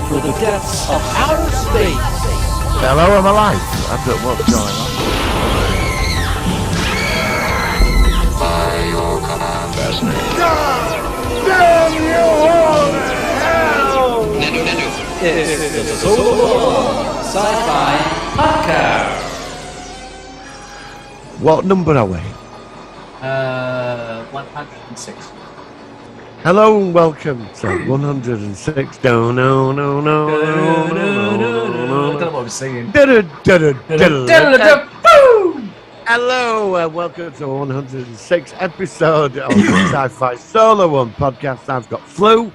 for the depths of outer space. Hello, I'm alive. I don't know what's going on. By your command, Fascinating. God damn you all to hell! It's the Solo Sci-Fi Podcast. What number are we? 106. Hello and welcome to 106. No. I don't know what I'm singing. Hello and welcome to 106 episode of the Sci-Fi Solo One podcast. I've got flu.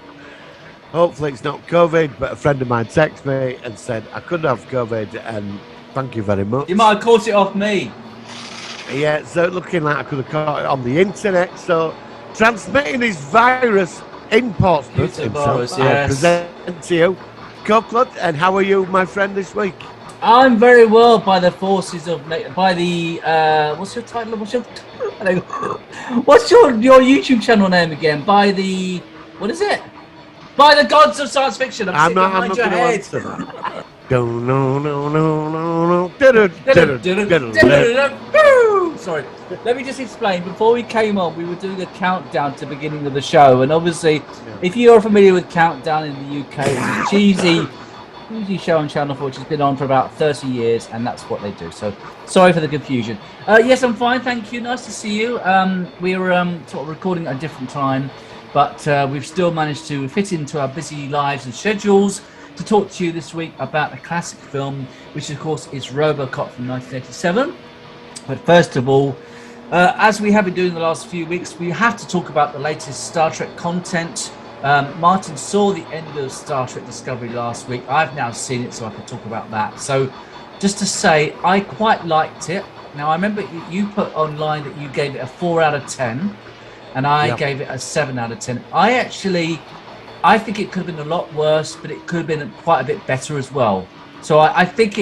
Hopefully it's not COVID, but a friend of mine texted me and said I could have COVID, and thank you very much. You might have caught it off me. Yeah, so looking like I could have caught it on the internet. So transmitting his virus in Portsmouth himself, I present to you, Copeland. And how are you, my friend, this week? I'm very well by the forces of by the what's your title? What's your YouTube channel name again? By the what is it? By the gods of science fiction. I'm not going to answer that. Sorry. Let me just explain. Before we came on, we were doing a countdown to the beginning of the show, and obviously, if you're familiar with Countdown in the UK, it's a cheesy show on Channel 4, which has been on for about 30 years, and that's what they do. So, sorry for the confusion. Yes, I'm fine, thank you. Nice to see you. We're sort of recording at a different time, but we've still managed to fit into our busy lives and schedules to talk to you this week about a classic film, which of course is Robocop from 1987. But first of all, as we have been doing the last few weeks, we have to talk about the latest Star Trek content. Martin saw the end of Star Trek Discovery last week. I've now seen it, so I can talk about that. So just to say, I quite liked it. Now, I remember you put online that you gave it a 4 out of 10, and I gave it a 7 out of 10. I think it could have been a lot worse, but it could have been quite a bit better as well. So I think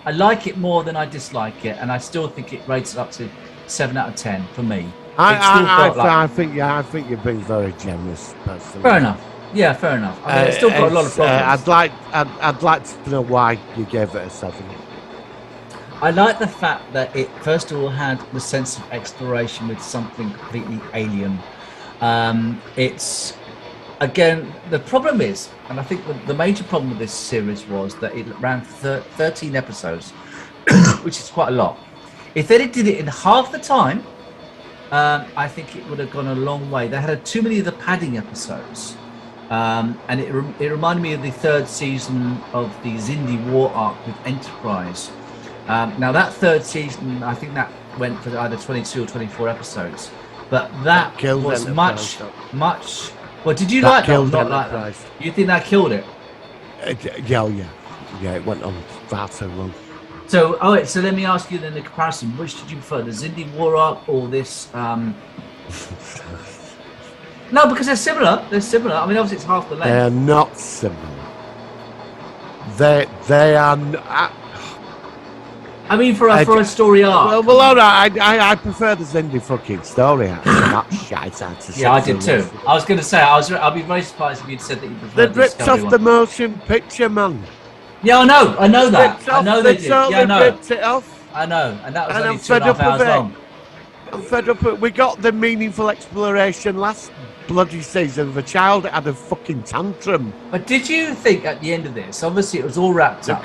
I like it more than I dislike it, and I still think it rates up to 7 out of 10 for me. I think you've been very generous, personally. Fair enough. Yeah, fair enough. I mean, it's still got a lot of problems. I'd like to know why you gave it a 7. I like the fact that it first of all had the sense of exploration with something completely alien. It's again, the problem is, and I think the major problem with this series was that it ran 13 episodes, which is quite a lot. If they did it in half the time, I think it would have gone a long way. They had too many of the padding episodes, and it reminded me of the 3rd season of the Xindi War arc with Enterprise. Now that 3rd season, I think that went for either 22 or 24 episodes, but that was much. Well, did you like that? Not like that. You think that killed it? Yeah, it went on far too long. So, so let me ask you then the comparison. Which did you prefer, the Xindi War arc or this? No, because they're similar. I mean, obviously it's half the length. They're not similar. They are. I mean, for a story arc. Well, all right. I prefer the Xindi fucking story arc. That shite out of Yeah, I did too. I was going to say, I'll be very surprised if you'd said that you preferred the ripped off the motion picture, man. Yeah, I know that. I know they did. Yeah, I know. Ripped it off. I know, and that was only 2.5 hours long. I'm fed up. We got the meaningful exploration last bloody season of a child that had a fucking tantrum. But did you think at the end of this, obviously it was all wrapped up,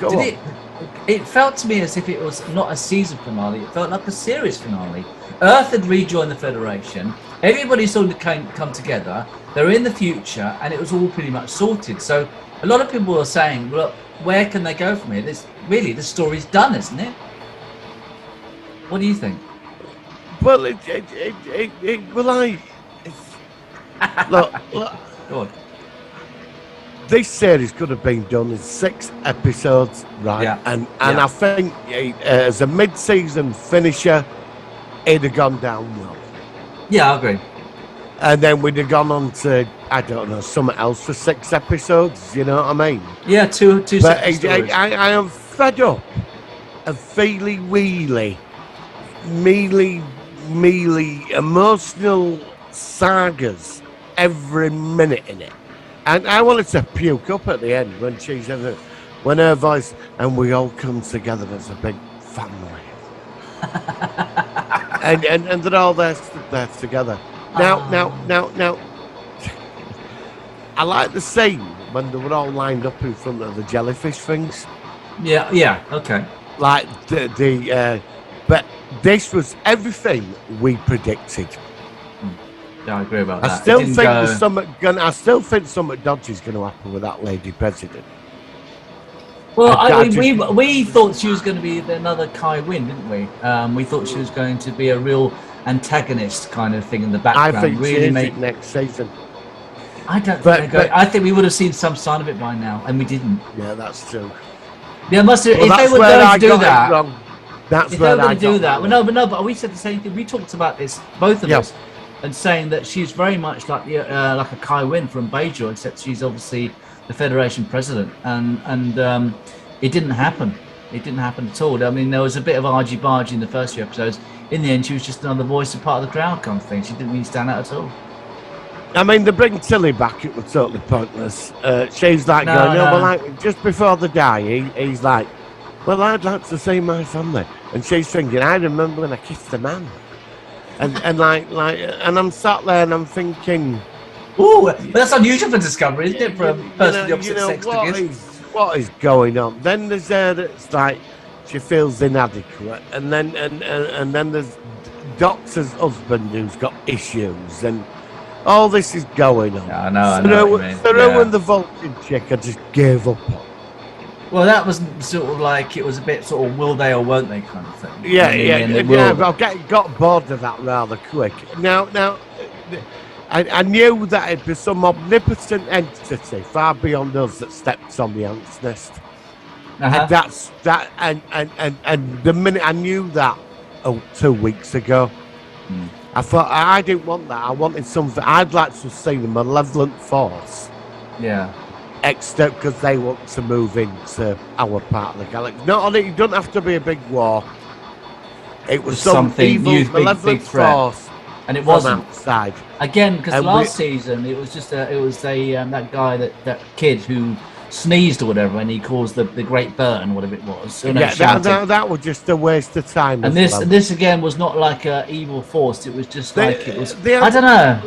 it felt to me as if it was not a season finale, it felt like a series finale. Earth had rejoined the Federation, everybody sort of come together, they're in the future, and it was all pretty much sorted. So a lot of people were saying, well, where can they go from here? The story's done, isn't it? What do you think? Well, look. Go on. This series could have been done in 6 episodes, right? Yeah. And I think as a mid-season finisher, it'd have gone down well. Yeah, I agree. And then we'd have gone on to, I don't know, something else for 6 episodes, you know what I mean? Yeah, two but I am fed up of feely-weely, mealy, emotional sagas every minute in it. And I wanted to puke up at the end when her voice, and we all come together as a big family. and they're all there together. Now, I like the scene when they were all lined up in front of the jellyfish things. Yeah, okay. Like but this was everything we predicted. Yeah, I agree about that. I still think something dodgy is going to happen with that lady president. Well, we thought she was going to be another Kai Wynn, didn't we? We thought she was going to be a real antagonist kind of thing in the background. I think really she is next season. I don't think I think we would have seen some sign of it by now, and we didn't. Yeah, that's true. Yeah, if they were going to do that, that's where I do that. But we said the same thing. We talked about this, both of us, and saying that she's very much like like a Kai Wynn from Beijo, except she's obviously the Federation president, and it didn't happen. It didn't happen at all. I mean, there was a bit of argy-bargy in the first few episodes. In the end, she was just another voice and part of the crowd kind of thing. She didn't really stand out at all. I mean, they bring Tilly back. It was totally pointless. She's like well, like, just before they die, he's like, well, I'd like to see my family, and she's thinking, I remember when I kissed a man, and and I'm sat there and I'm thinking, ooh, but that's unusual for Discovery, isn't it, for a person of the opposite sex to kiss? What is going on? Then there's that's like she feels inadequate, and then there's Doctor's husband who's got issues, and all this is going on. Yeah, I know what you mean. Saru and the Vulcan chick, I just gave up on. Well, that was sort of like, it was a bit sort of will they or won't they kind of thing. Yeah, but I got bored of that rather quick. Now, I knew that it'd be some omnipotent entity far beyond us that stepped on the ant's nest. And and the minute I knew that 2 weeks ago, I thought I didn't want that. I wanted something. I'd like to see the malevolent force. Yeah. Except because they want to move into our part of the galaxy. It don't have to be a big war. It was something evil, new, malevolent big force, and it wasn't outside. Again, because last season it was just that guy that kid who sneezed or whatever, and he caused the Great Burn, whatever it was. That was just a waste of time. And this again was not like an evil force. It was just I don't know.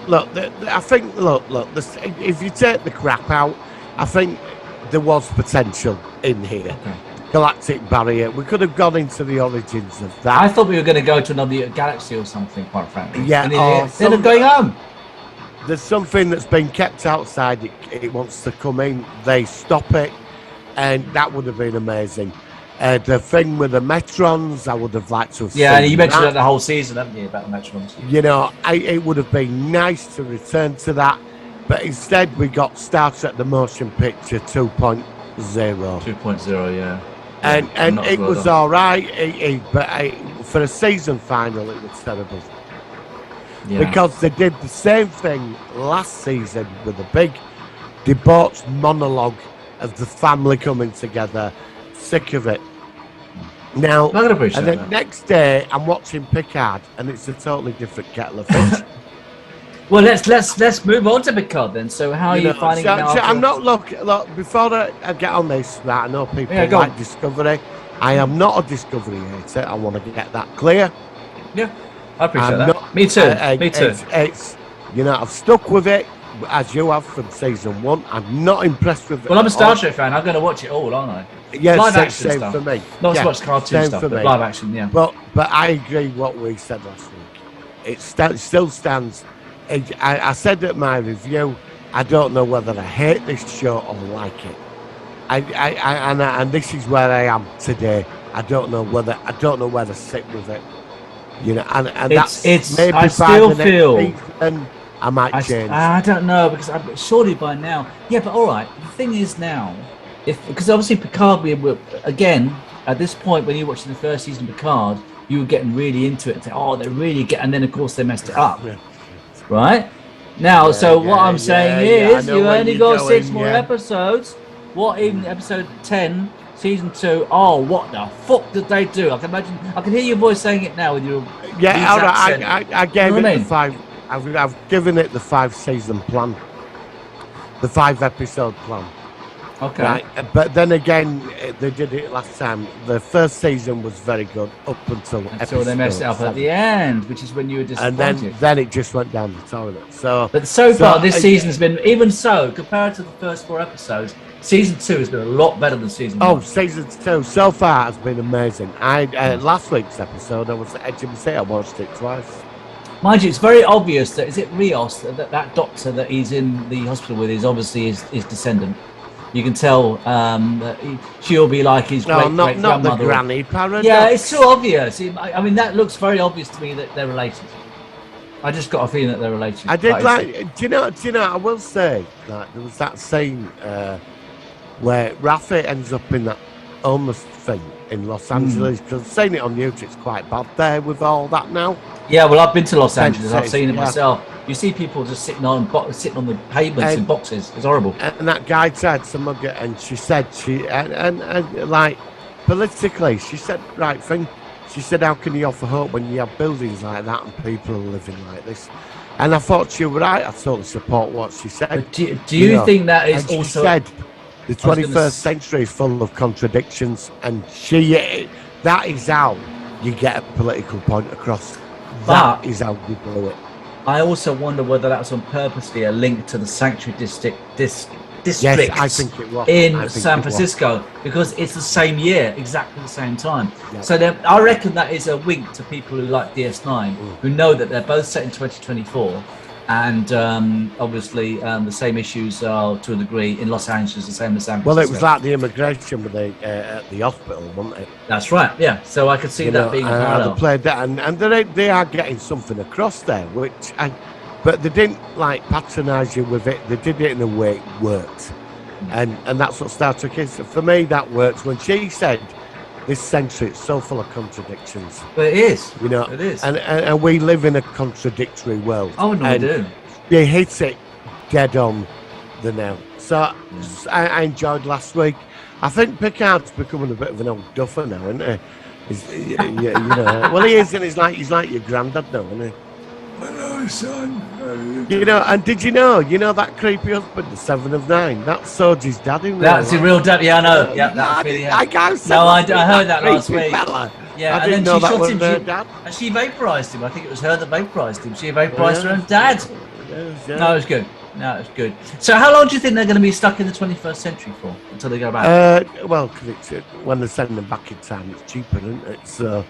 Look, I think. Look. If you take the crap out, I think there was potential in here. Okay. Galactic barrier. We could have gone into the origins of that. I thought we were going to go to another galaxy or something, quite frankly. Yeah. Instead of going home. There's something that's been kept outside. It wants to come in. They stop it, and that would have been amazing. The thing with the Metrons, I would have liked to have seen. Yeah, you mentioned that the whole season, haven't you, about the Metrons? You know, it would have been nice to return to that, but instead we got Star Trek The Motion Picture 2.0. 2.0, yeah. And it was all right, but for a season final, it was terrible. Yeah. Because they did the same thing last season with a big debauched monologue of the family coming together. Sick of it. Now, and then next day I'm watching Picard, and it's a totally different kettle of fish. Well, let's move on to Picard then. So, how are you finding it now? I'm not look before I get on this. Right, I know people like Discovery. I am not a Discovery hater. I want to get that clear. Yeah, I appreciate that. Me too. Me too. It's I've stuck with it as you have from season 1. I'm not impressed with it. Well, I'm a Star Trek fan. I'm going to watch it all, aren't I? Yeah, live action same stuff. For me. Not so much cartoon stuff, but live action. Yeah. But I agree what we said last week. It still stands. I said at my review, I don't know whether I hate this show or like it. And this is where I am today. I don't know where to sit with it. And that's maybe I still feel season, I might change. I don't know, because surely by now. Yeah, but all right. The thing is now, because obviously Picard, again at this point when you're watching the first season of Picard, you were getting really into it and say, oh, they really and then of course they messed it up. Yeah. Right now, what I'm saying is, you only got 6 more episodes. What, even episode 10, season 2? Oh, what the fuck did they do? I can imagine. I can hear your voice saying it now with your all right. I gave it the 5. I've given it the 5-season plan. the 5-episode plan. Okay. Right, but then again, they did it last time. The first season was very good up until So they messed it up at the end, which is when you were and disappointed. then it just went down the toilet. So, But so far, this season has been, even so, compared to the first 4 episodes, season 2 has been a lot better than season 1. Oh, season 2 so far has been amazing. Last week's episode, I was at the edge of my seat. I watched it twice. Mind you, it's very obvious that, is it Rios, that doctor that he's in the hospital with is obviously his descendant. You can tell that she'll be like his No, great not the grandmother. granny paradox. Yeah, it's too obvious. I mean, that looks very obvious to me that they're related. I just got a feeling that they're related. I did like. Do you know? I will say, like, there was that scene where Rafi ends up in that homeless thing in Los Angeles, because I've seen it on YouTube. It's quite bad there with all that now. Yeah, well, I've been to Los Angeles. I've seen it Yeah. myself. You see people just sitting on the pavements in boxes. It's horrible. And that guy tried to mug it, and she said like politically, she said right thing. She said, how can you offer hope when you have buildings like that and people are living like this? And I thought she was right. I totally support what she said. But do you think that is and she also? said the 21st century is full of contradictions, and that is how you get a political point across. That is how you do it. I also wonder whether that was on purposely a link to the sanctuary district Yes, I think it was. in San Francisco, because it's the same year, exactly the same time. Yeah. So I reckon that is a wink to people who like DS9, who know that they're both set in 2024, and obviously the same issues are to a degree in Los Angeles, the same as San Francisco. Well, it was like the immigration with at the hospital, wasn't it? That's right. Yeah. So I could see that being a parallel. They played that, and they are getting something across there, but they didn't like patronise you with it. They did it in a way it worked, and that's what Star Trek is. For me, that works. When she said, "This century is so full of contradictions," but it is. It is, and we live in a contradictory world. Oh no, we do. They hit it dead on the nail. So I enjoyed last week. I think Picard's becoming a bit of an old duffer now, isn't he? Well, he is, and he's like your granddad now, isn't he? Hello, son. And did you know that creepy husband, the 7 of 9, that's Soji's dad in real That's life. a real dad. Yeah, I know. Yeah, that's really. I heard that last week. Fella. Yeah, I and didn't then know she that shot was him. her dad. And she vaporized him. I think it was her that vaporized him. She vaporized her own dad. Yes. No, it was good. No, it's good. So, how long do you think they're going to be stuck in the 21st century for until they go back? Well, because when they send them back in time, it's cheaper, isn't it? So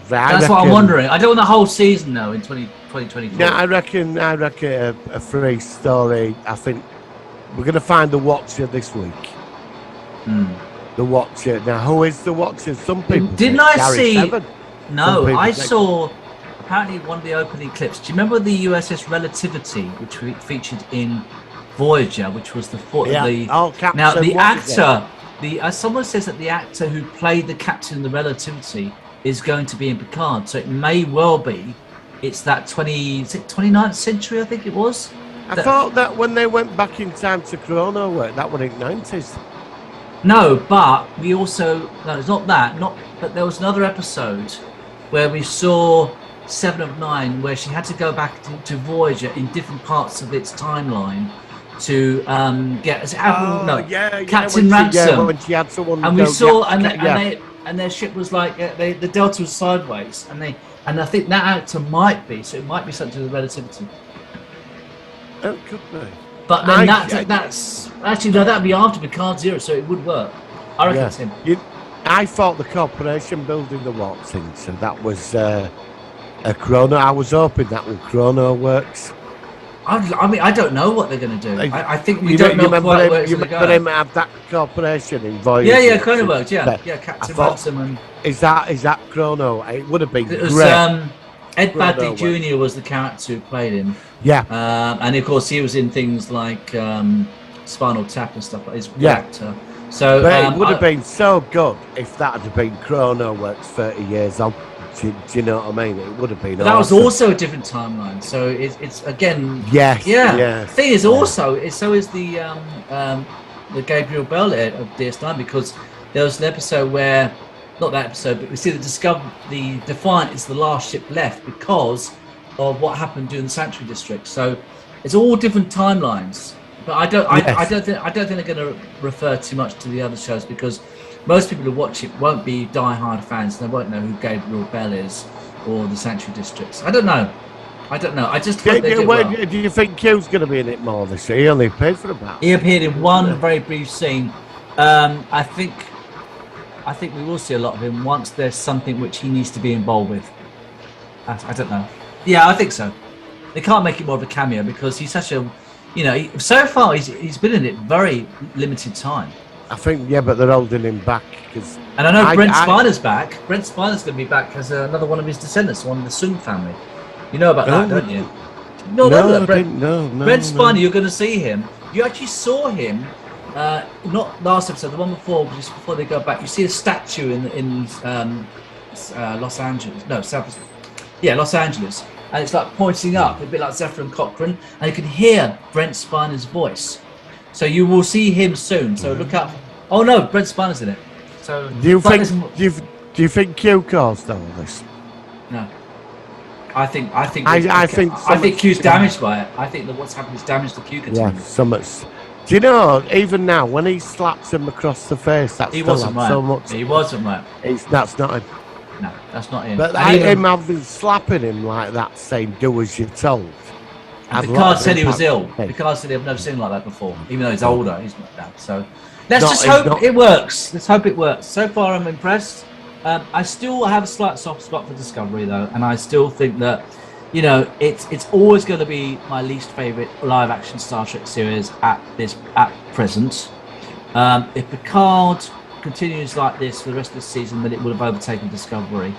that's what I'm wondering. I don't want the whole season though in 2024. Yeah, I reckon a free story. I think we're going to find the Watcher this week. The Watcher. Now, who is the Watcher? Some people. Didn't think I Gary see? Seven. No, I think. saw. Apparently, one of the opening clips. Do you remember the USS Relativity, which featured in Voyager, which was the Captain. now the what is actor, someone says that the actor who played the captain in the Relativity is going to be in Picard, so it may well be it's that 29th century, I think it was. I thought that when they went back in time to Chrono work, that was in 90s. No, but we also it's not that. But there was another episode where we saw 7 of 9, where she had to go back to Voyager in different parts of its timeline to get Captain Ransom. When she had someone, and we saw, and their ship was like the Delta was sideways, and I think that actor might be something to do with Relativity. Oh, could be. But then that's actually no, that'd be after Picard Zero, so it would work. I reckon it's him. I thought the corporation building the Watson, so that was a Chrono. I was hoping that was Chrono works. I mean, I don't know what they're going to do. I think we don't know quite where it's going to go. You remember him have that corporation in Voyager? Yeah, Chrono works. Yeah, Captain Ransom and. Is that Chrono? It would have been great. Ed Badley Jr. was the character who played him. Yeah. And of course he was in things like Spinal Tap and stuff like that. He's actor. So but it would have been so good if that had been Chrono works 30 years on. Do you know what I mean? It would have been. That was also a different timeline. So it's again. Yes. Yeah. The thing is also so is the Gabriel Bell of DS9, because there was an episode where. Not that episode, but we see the Defiant is the last ship left because of what happened during the Sanctuary District. So it's all different timelines. But I don't Yes. think they're going to refer too much to the other shows because most people who watch it won't be die-hard fans. They won't know who Gabriel Bell is or the Sanctuary Districts. I don't know. I just hope they do well. Do you think Q's going to be in it more this year? He only paid for about. He appeared in one very brief scene. I think we will see a lot of him once there's something which he needs to be involved with. I don't know. Yeah, I think so. They can't make it more of a cameo because he's such a, so far he's been in it very limited time. I think, yeah, but they're holding him back because. And I know Brent Spiner's back. Brent Spiner's going to be back as another one of his descendants, one of the Sung family. You know about that, don't you? No, Brent Spiner, no. you're going to see him. You actually saw him, not last episode, the one before, just before they go back. You see a statue in Los Angeles. No, Los Angeles. And it's like pointing up, a bit like Zephyr and Cochrane, and you can hear Brent Spiner's voice. So you will see him soon. So look out. Oh no, Brent Spiner's in it. So do you think Q caused all this? No. I think Q's damaged by it. I think that what's happened is damage to Q continues. Yeah, so much. Do you know, even now, when he slaps him across the face, that's he still wasn't right. So much. He wasn't right. That's not him. No, that's not him. But him having slapping him like that, saying "do as you're told." Picard said he was ill. Picard said I've never seen him like that before. Even though he's older, he's not that. So let's just hope it works. Let's hope it works. So far, I'm impressed. I still have a slight soft spot for Discovery though, and I still think that it's always going to be my least favorite live action Star Trek series at present. If Picard continues like this for the rest of the season, then it would have overtaken Discovery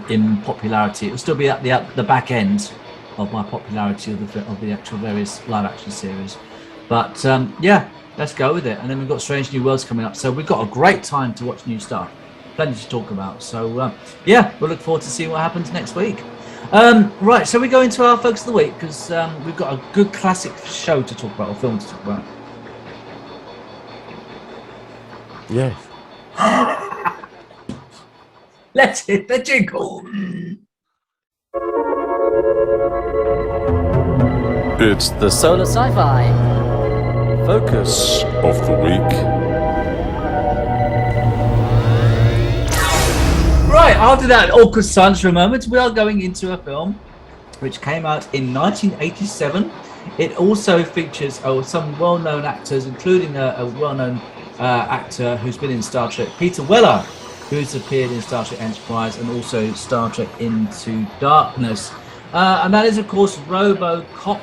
in popularity. It will still be at the back end of my popularity of the actual various live action series. But let's go with it. And then we've got Strange New Worlds coming up, so we've got a great time to watch new stuff. Plenty to talk about. So we'll look forward to seeing what happens next week. Right, so we go into our focus of the week because we've got a good classic show to talk about, or film to talk about. Yes. Let's hit the jingle. It's the Solar Sci-Fi focus of the week. Right, after that awkward silence for a moment, we are going into a film which came out in 1987. It also features some well-known actors, including a well-known actor who's been in Star Trek, Peter Weller, who's appeared in Star Trek Enterprise and also Star Trek Into Darkness. And that is, of course, Robocop,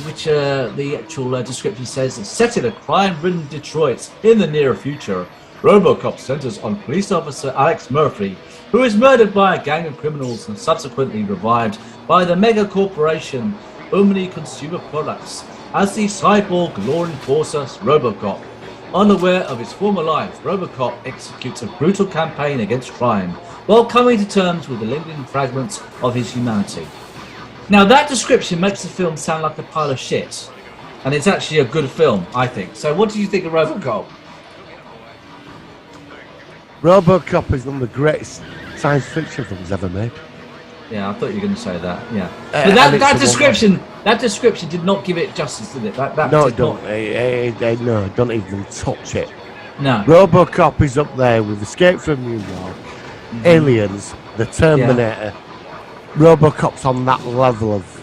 which the actual description says is set in a crime-ridden Detroit in the near future. Robocop centers on police officer Alex Murphy, who is murdered by a gang of criminals and subsequently revived by the mega corporation Omni Consumer Products as the cyborg law enforcer Robocop. Unaware of his former life, Robocop executes a brutal campaign against crime while coming to terms with the lingering fragments of his humanity. Now that description makes the film sound like a pile of shit, and it's actually a good film, I think. So what do you think of Robocop? Robocop is one of the greatest science fiction films ever made. Yeah, I thought you were going to say that. Yeah, but that description did not give it justice, did it? No, don't even touch it. No. Robocop is up there with Escape from New York, Aliens, The Terminator. Yeah. Robocop's on that level of.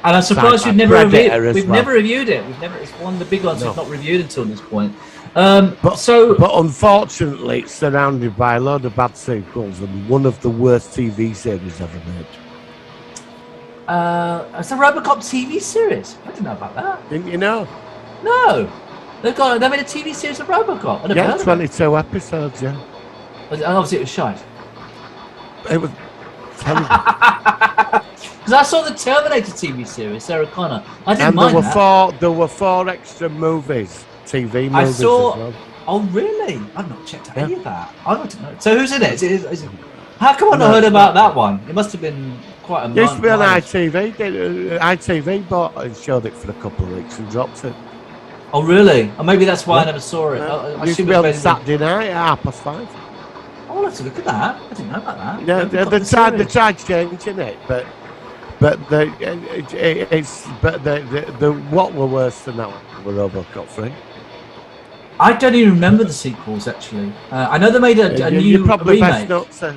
And I'm surprised we've never reviewed it. It's one of the big ones we've not reviewed until this point. But unfortunately, it's surrounded by a load of bad sequels and one of the worst TV series ever made. It's a Robocop TV series. I didn't know about that. Didn't you know? No, they made a TV series of Robocop. Yeah, 22 episodes. Yeah, and obviously it was shite. It was terrible. Because I saw the Terminator TV series, Sarah Connor. I didn't mind that. There were 4 extra movies. TV movies I saw. as well. Oh really? I've not checked out any of that. I want to know. So who's in it? Is it how come I not heard about that one? It must have been quite a. It used to be on ITV. ITV bought and showed it for a couple of weeks and dropped it. Oh really? Or maybe that's why I never saw it. I used to be on Saturday night at 5:30. I'll have to look at that. I didn't know about that. Yeah, they tried changing it, but But the what were worse than that one were Robocop 3. I don't even remember the sequels actually. I know they made a new You're probably remake. best not to.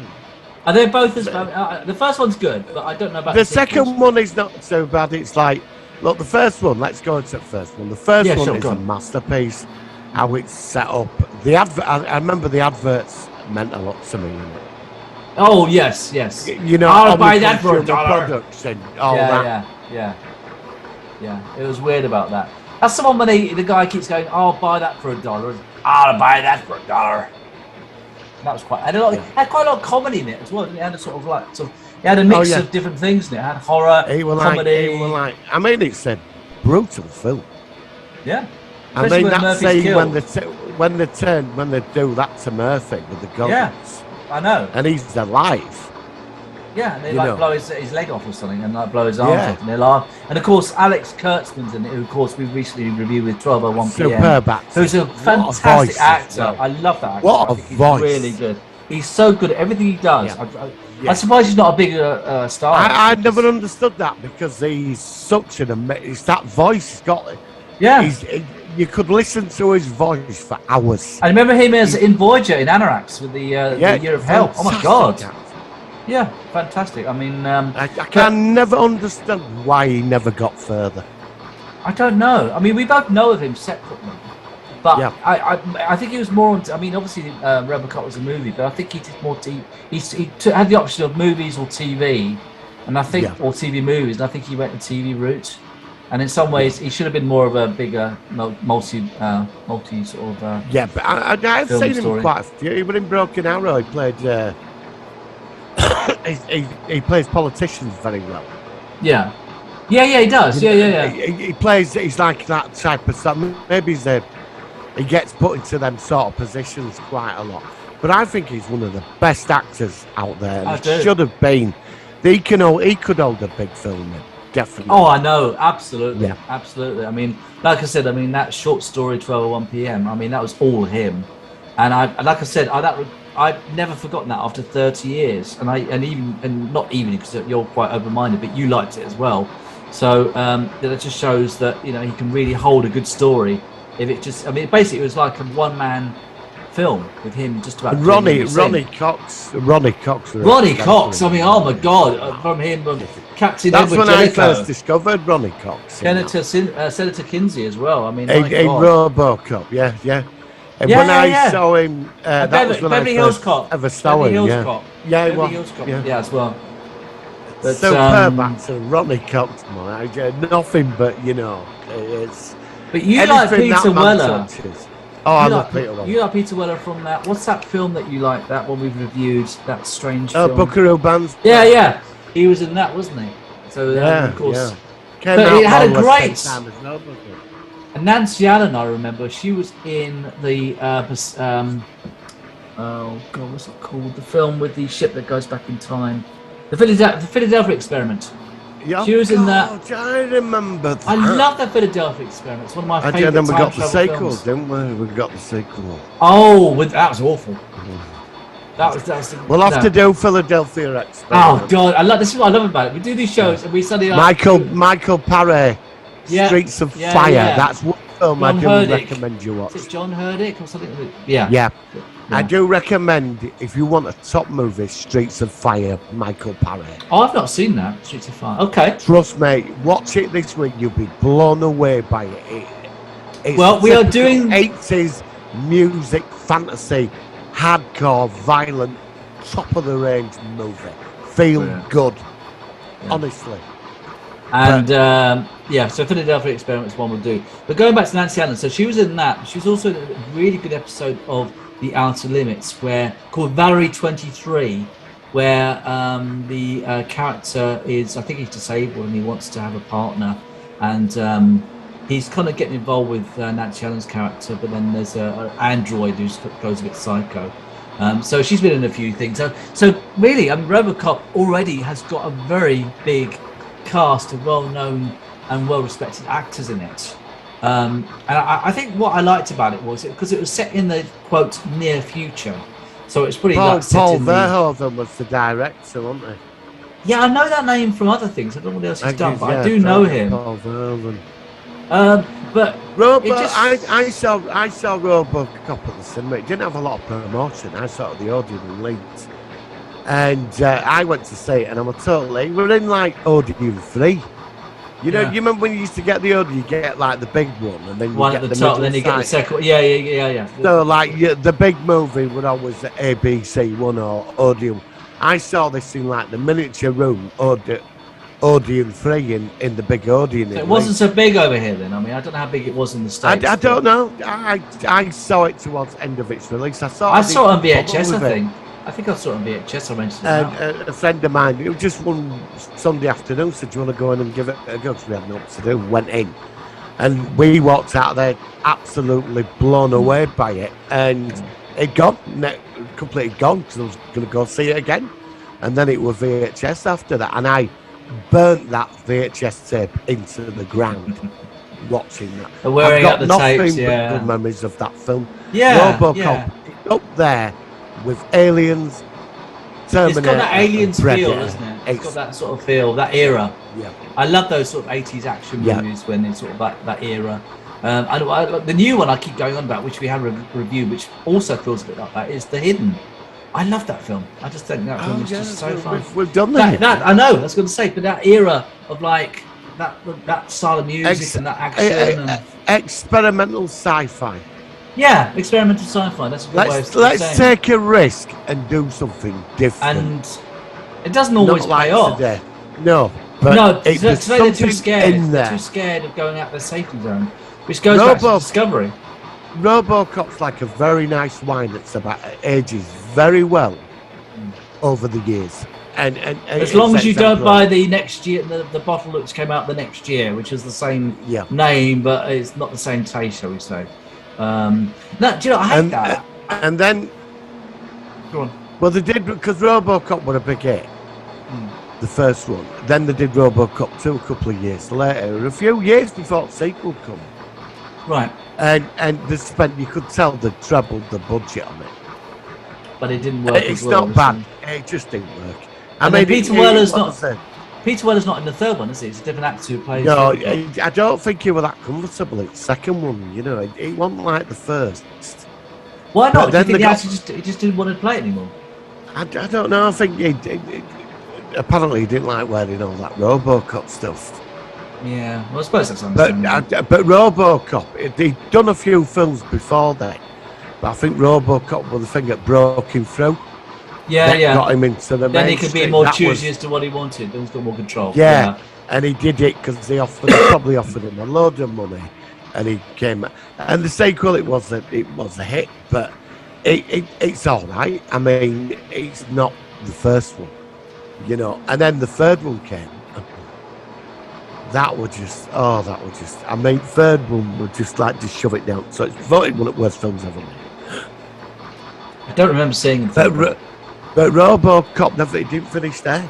Are they both as bad? The first one's good, but I don't know about The sequels. second one is not so bad. It's like, look, the first one. Let's go into the first one. The first Yeah, one sure, is go a on. masterpiece. How it's set up. The advert. I remember the adverts meant a lot to me. You know, Oh yes, yes. you know I'll on buy the that for consumer $1. products and all that. Yeah. It was weird about that. That's the one when the guy keeps going, "I'll buy that for $1. I'll buy that for $1." That was quite. Had quite a lot of comedy in it as well. It had a sort of it had a mix yeah. of different things in it. It had horror, comedy. I mean, it's a brutal film. Yeah. I Especially mean, when that Murphy's scene killed. when they do that to Murphy with the goggles, Yeah. I know. and he's alive. Yeah, and they You like know. blow his leg off or something, and like blow his arms Yeah. off, and they laugh. And of course, Alex Kurtzman's in it, who of course we recently reviewed with 12:01 p.m. Superb actor. Who's a What fantastic voice as actor. well. I love that actor. What I a think he's voice. really good. He's so good at everything he does. Yeah. I'm surprised he's not a bigger star. I never understood that because he's such an amazing. It's that voice he's got. Yeah. You could listen to his voice for hours. I remember him as in Voyager in Anorax with the Year of Hell. Oh my fantastic god. actor. Yeah, fantastic. I mean, I can never understand why he never got further. I don't know. I mean, we both know of him separately, but Yeah. I think he was more on. I mean, obviously, Robocop was a movie, but I think he did more. Had the option of movies or TV, and I think or TV movies. And I think he went the TV route. And in some ways, he should have been more of a bigger multi sort of. Yeah, but I've film seen story. him quite a few. Even in Broken Arrow, he played. he plays politicians very well. Yeah, he does. Yeah. He plays. He's like that type of stuff. Maybe he gets put into them sort of positions quite a lot. But I think he's one of the best actors out there. I And do. should have been. He could hold a big film. Definitely. Oh, I know, absolutely, Yeah. absolutely. I mean, like I said, that short story 12:01 p.m. I mean, that was all him, and like I said, I've never forgotten that after 30 years, and not even because you're quite open-minded, but you liked it as well. So that just shows that he can really hold a good story. If it just, I mean, basically it was like a one-man film with him just about. Ronnie Cox. I mean, oh my God, from him, Captain That's Edward when I Jellicoe. first discovered Ronnie Cox. Senator Kinsey as well. I mean, In my God. Robocop, yeah. And Yeah, when I yeah. saw him, that was when Beverly I Hills first Cop. ever saw Beverly him. Hills Yeah, Cop. yeah, he Beverly was. Hills Cop. Yeah. Yeah, as well. But, Superb actor, Ronnie Cox, man. Nothing but it's. But you like anything that Peter man Weller. touches. Oh, I love Peter Weller. You like Peter Weller from that? What's that film that you like? That one we've reviewed. That strange film. Buckaroo Bands. Yeah. He was in that, wasn't he? So of course. Yeah. Came But out it had a more or great- less same time as Robocop. And Nancy Allen, I remember, she was in the oh God, what's it called? The film with the ship that goes back in time. The Philadelphia Experiment. Yeah, She was in that. God, I remember that. I love that Philadelphia Experiment. It's one of my And favourite then we time got the travel sequel, films. didn't we? We got the sequel. Oh, that was awful. That was. We'll have no. to do Philadelphia Oh Experiment. God, this is what I love about it. We do these shows and we suddenly Michael Paré, Yeah, Streets of yeah, Fire. yeah. That's one film John I do Hurdick. recommend you watch. Is it John Hurdick or something? Yeah. Yeah. I do recommend, if you want a top movie, Streets of Fire, Michael Paré. Oh, I've not seen that. Streets of Fire. Okay. Trust me, watch it this week. You'll be blown away by it. It's Well, we are typical doing 80s music, fantasy, hardcore, violent, top of the range movie. Feel Brilliant. good, Yeah. honestly. And so Philadelphia Experiment is one we'll do. But going back to Nancy Allen, so she was in that. She was also in a really good episode of The Outer Limits, called Valerie 23, where the character is, I think he's disabled and he wants to have a partner, and he's kind of getting involved with Nancy Allen's character, but then there's an android who goes a bit psycho. So she's been in a few things. So really, Robocop already has got a very big cast of well-known and well-respected actors in it. And I think what I liked about it was because it was set in the quote near future, so it's pretty Paul like set in the. Verhoeven was the director, wasn't he? Yeah, I know that name from other things. I don't know what else he's done, but I Yeah, do know Paul- him. Paul Verhoeven. But Robo, it just I saw Robocop at the cinema. It didn't have a lot of promotion. I saw it at the Odeon Leeds, and I went to see it, and I'm totally. We're in like Odeon 3. You know, Yeah. you remember when you used to get the Odeon, you get like the big one, and then you one get at the the top, middle then you get the side. second. Yeah. So like the big movie would always at ABC One or Odeon. I saw this in like the miniature room, Odeon 3 in the big Odeon. So in it wasn't Leeds. so big over here then. I mean, I don't know how big it was in the States. I don't know. I saw it towards the end of its release. I saw I saw it on VHS, with I it. think. I think I saw it on VHS. I rented it And out. a friend of mine, it was just one Sunday afternoon, said, "Do you want to go in and give it a go?" Because we had nothing to do. Went in, and we walked out there absolutely blown away by it. And it gone, completely gone, because I was going to go see it again. And then it was VHS after that, and I burnt that VHS tape into the ground watching that. And wearing I've out got the nothing tapes, but yeah. good memories of that film. Yeah, Robocop yeah. up there with Aliens, Terminator. It's got that aliens and feel, Predator. doesn't it? It's got that sort of feel, that era. Yeah. I love those sort of 80s action Yeah. movies when it's sort of that era. The new one I keep going on about, which we had a review, which also feels a bit like that, is The Hidden. I love that film. I just think that film is just so fun. We've done That I know. I was going to say, but that era of like that style of music and that action and experimental sci-fi. yeah, experimental sci-fi. That's a good way of Let's saying it. take a risk and do something different. And it doesn't always Not like pay off. today. No, but No, there's today they're too something scared. in They're there. too scared of going out their safety zone, which goes back to Discovery. Robocop's like a very nice wine that's about ages very well over the years. And As long as you don't exemplary. buy the next year, the bottle that came out the next year, which is the same Yeah. name, but it's not the same taste, shall we say? No, do you know, I hate that. And then, Go on. well, they did, because Robocop were a big hit, the first one. Then they did Robocop 2 a couple of years later, a few years before the sequel come. Right, And they spent, you could tell they trebled the budget on it. but it didn't work. It's as well, not bad. It just didn't work. And then Peter Weller's not- wasn't- Peter Weller's not in the third one, is he? It's a different actor who plays. No, Robocop. I don't think you were that comfortable. It's the second one, you know. It wasn't like the first. Why but not? Do you then think they the got- actor he just didn't want to play it anymore? I don't know. I think apparently he didn't like wearing all that Robocop stuff. Yeah, well, I suppose that's But understandable. but Robocop, he'd done a few films before that. But I think Robocop was the thing that broke him through. Yeah, that got him into the Then he could be mainstream. more That choosy was- as to what he wanted. Then he's got more control. Yeah, and he did it because they probably offered him a load of money, and he came. And the sequel, it was a hit, but it's all right. I mean, it's not the first one, you know. And then the third one came. That was just. I mean, third one would just like to shove it down. So it's voted one of the worst films ever made. I don't remember seeing him. But RoboCop never didn't finish there.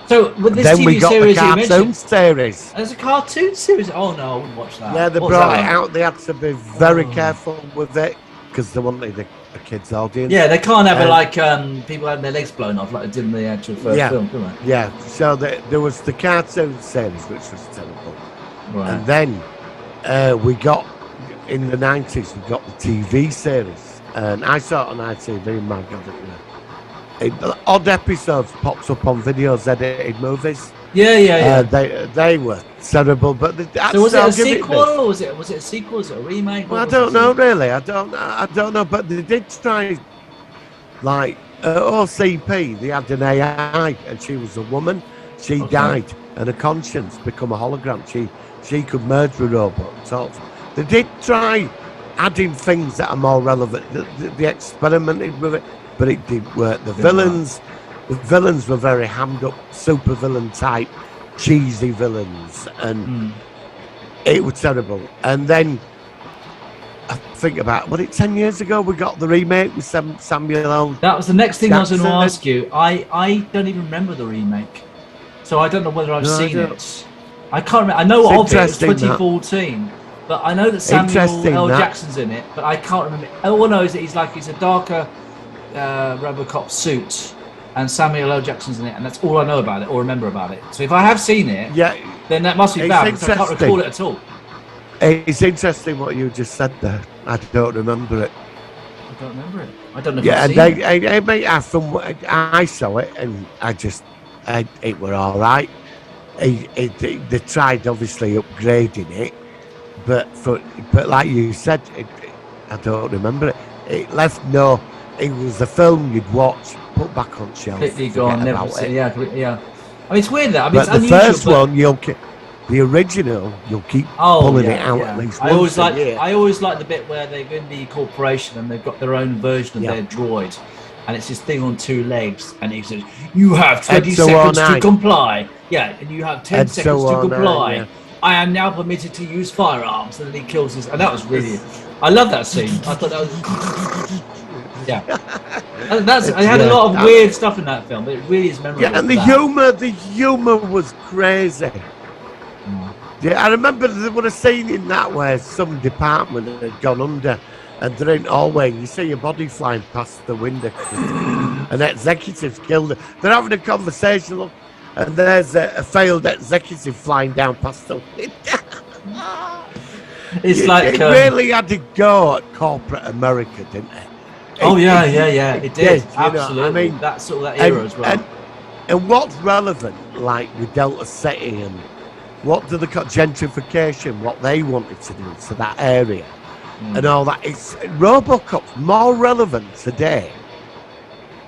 So with this Then TV we got the series you cartoon mentioned, series. there's a cartoon series. Oh no, I wouldn't watch that. Yeah, they What was brought that it like? out. They had to be very Oh. careful with it because they wanted a kids' audience. Yeah, they can't have it Um, like people having their legs blown off like they did in the actual first Yeah. film, can they? Yeah, so there was the cartoon series, which was terrible. Right. And then we got, in the 90s, we got the TV series. And I saw it on ITV, my God, odd episodes pops up on videos, edited movies. Yeah. They were terrible, but So was it I'll a give sequel this. or was it a sequel? Was it a remake? Well, I What don't was know it? really. I don't know. But they did try, like OCP. They had an AI, and she was a woman. She Okay. died, and her conscience become a hologram. She could merge with robots. Also, they did try adding things that are more relevant. They experimented with it, but it didn't work. The villains were very hammed up, super villain type, cheesy villains, and it was terrible. And then I think about, was it 10 years ago we got the remake with Samuel L. That was the next thing I was going to Jackson. ask you. I don't even remember the remake, so I don't know whether I've No, I seen don't. it. I can't remember. I know It's of it. It's interesting, that. 2014, but I know that Samuel Interesting, L. that. Jackson's in it, but I can't remember. All I know is that he's a darker RoboCop suit, and Samuel L. Jackson's in it, and that's all I know about it or remember about it. So if I have seen it, then that must be bad because I can't recall it at all. It's interesting what you just said there. I don't remember it. I don't remember it. I don't know if I've seen it. I saw it and it were all right. They tried obviously upgrading it, but like you said, I don't remember it. It left no. It was a film you'd watch, put back on shelf. Completely gone. Never seen. Yeah. I mean, it's weird that. I mean, but it's the unusual, first one, the original, you'll keep pulling it out at least once a year. I always like the bit where they're in the corporation and they've got their own version of their droid, and it's this thing on 2 legs, and he says, "You have 20 seconds to comply." Yeah, and you have 10 seconds to comply. Yeah. I am now permitted to use firearms, and then he kills his. And that was really. I love that scene. I thought that was. Yeah, I had a lot of weird stuff in that film, but it really is memorable. Yeah, and the humor was crazy. Yeah, I remember there was a scene in that where some department had gone under, and they're in hallway. You see a body flying past the window, and executives killed her. They're having a conversation, look, and there's a failed executive flying down past the window. It really had to go at corporate America, didn't it? It did. Absolutely. I mean, that era as well. And what's relevant, like with Delta City and what do they call gentrification, what they wanted to do to that area and all that. It's Robocop's more relevant today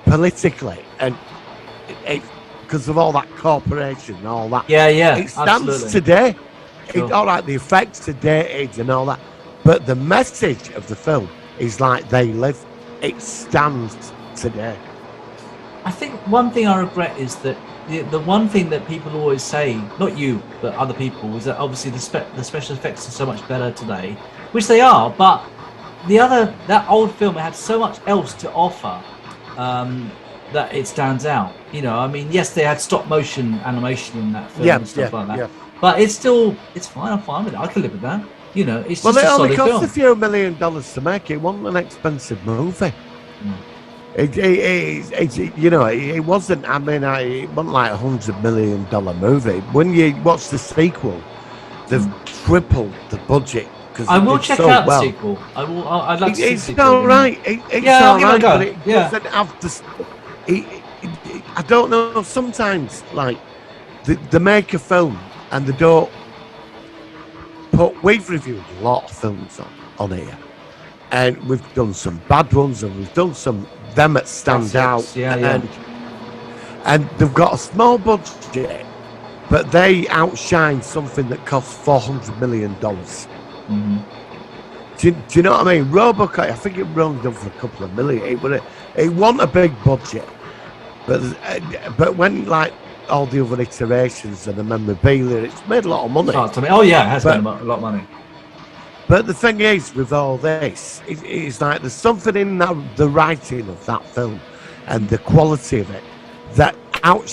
politically and because of all that corporation and all that. It stands today. Sure. All right, the effects are dated and all that, but the message of the film is like they live. It stands today. I think one thing I regret is that the one thing that people always say, not you, but other people, is that obviously the special effects are so much better today, which they are, but that old film, it had so much else to offer that it stands out. You know, I mean, yes, they had stop motion animation in that film and stuff like that, but it's fine. I'm fine with it. I can live with that. You know, it's just a solid film. Well, it only cost a few $1 million to make. It wasn't an expensive movie. It wasn't. I mean, it wasn't like $100 million movie. When you watch the sequel, they've tripled the budget. I will check out the sequel. I'd like to see the sequel. It's all right. It's all right, but it doesn't have the. I don't know. Sometimes, like, they make a film and they don't. We've reviewed a lot of films on here, and we've done some bad ones, and we've done some them that stand out. And they've got a small budget, but they outshine something that costs $400 million. Do you know what I mean? Robocop, I think it runs done for a couple of million. It wasn't a big budget, but when like all the other iterations and the memorabilia, it's made a lot of money. It has made a lot of money. But the thing is, with all this, it's like there's something in the writing of that film and the quality of it that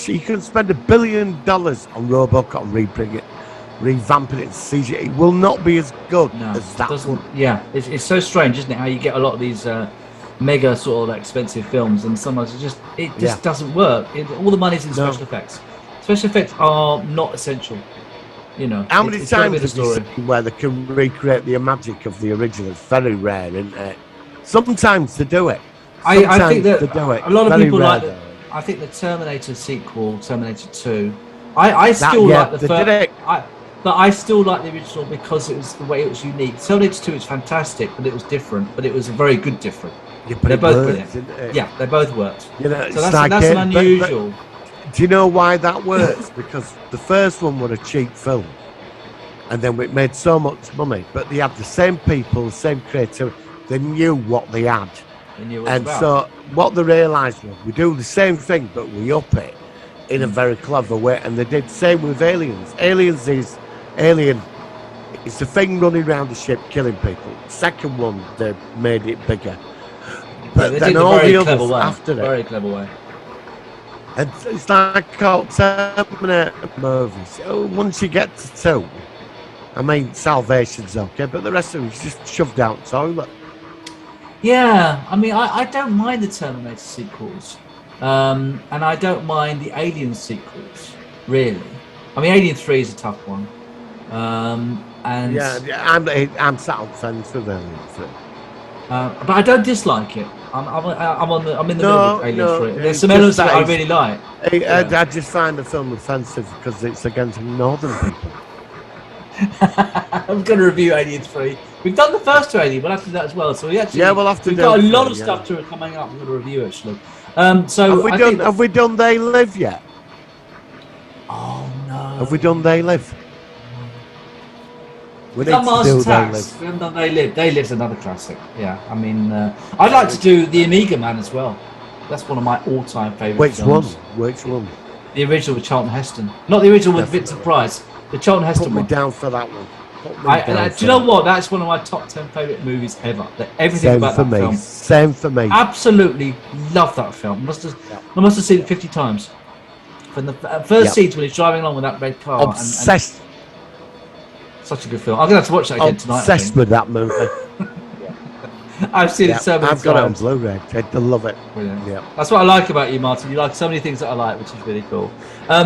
you can spend $1 billion on Robocop and revamping it and CG. It will not be as good as that one. Yeah, it's so strange, isn't it? How you get a lot of these mega sort of expensive films, and sometimes it just doesn't work. All the money's in special effects. Special effects are not essential. You know, how many times have you seen where they can recreate the magic of the original? It's very rare, isn't it? Sometimes they do it. I think that a lot of people like. I think the Terminator sequel, Terminator 2. I still like the first. But I still like the original because it was the way it was unique. Terminator 2 is fantastic, but it was different. But it was a very good different. They're both brilliant. Yeah, they both worked. You know, so that's an unusual. Do you know why that works? Because the first one was a cheap film, and then it made so much money. But they had the same people, the same creativity. They knew what they had, so what they realised was we do the same thing, but we up it in a very clever way. And they did the same with Aliens. Alien is the thing running around the ship killing people. Second one, they made it bigger. But then all the others after it. Very clever way. And it's like all Terminator movies. Once you get to 2, I mean, Salvation's okay, but the rest of it's just shoved down the toilet. Yeah, I mean, I don't mind the Terminator sequels. and I don't mind the Alien sequels, really. I mean, Alien 3 is a tough one. And I'm sat on fence with Alien 3. but I don't dislike it. I'm in the middle with Alien 3. There's some it's elements just that I that really like. I just find the film offensive because it's against northern people. I'm going to review Alien 3. We've done the first two Alien. We'll have to do that as well. So we'll have to. We've got a lot of stuff to coming up. We're going to review actually. So have we done They Live yet? Oh no. Have we done They Live? We've done Mars Attacks. We haven't done They Live. They Live's another classic. Yeah. I mean, I'd like to do The Amiga Man as well. That's one of my all-time favourite films. Which one? The original with Charlton Heston. Not the original with Vincent Price. The Charlton Heston one. Put me down for that one. Do you know what? That's one of my top 10 favourite movies ever. Everything about that film. Same for me. Absolutely love that film. I must have seen it 50 times. From the first scenes when he's driving along with that red car. Obsessed. Such a good film. I'm going to have to watch that again tonight. Obsessed with that movie. I've seen it so many times. I've got it on Blu-ray. I love it. Brilliant. Yeah. That's what I like about you, Martin. You like so many things that I like, which is really cool.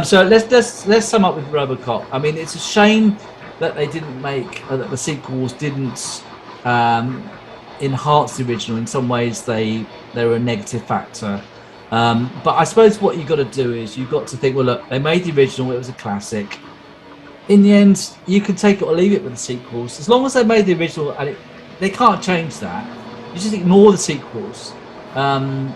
So let's sum up with Robocop. I mean, it's a shame that they didn't make that the sequels didn't enhance the original. In some ways, they were a negative factor. But I suppose what you've got to do is you've got to think, well, look, they made the original. It was a classic. In the end, you can take it or leave it with the sequels. As long as they made the original, and they can't change that. You just ignore the sequels and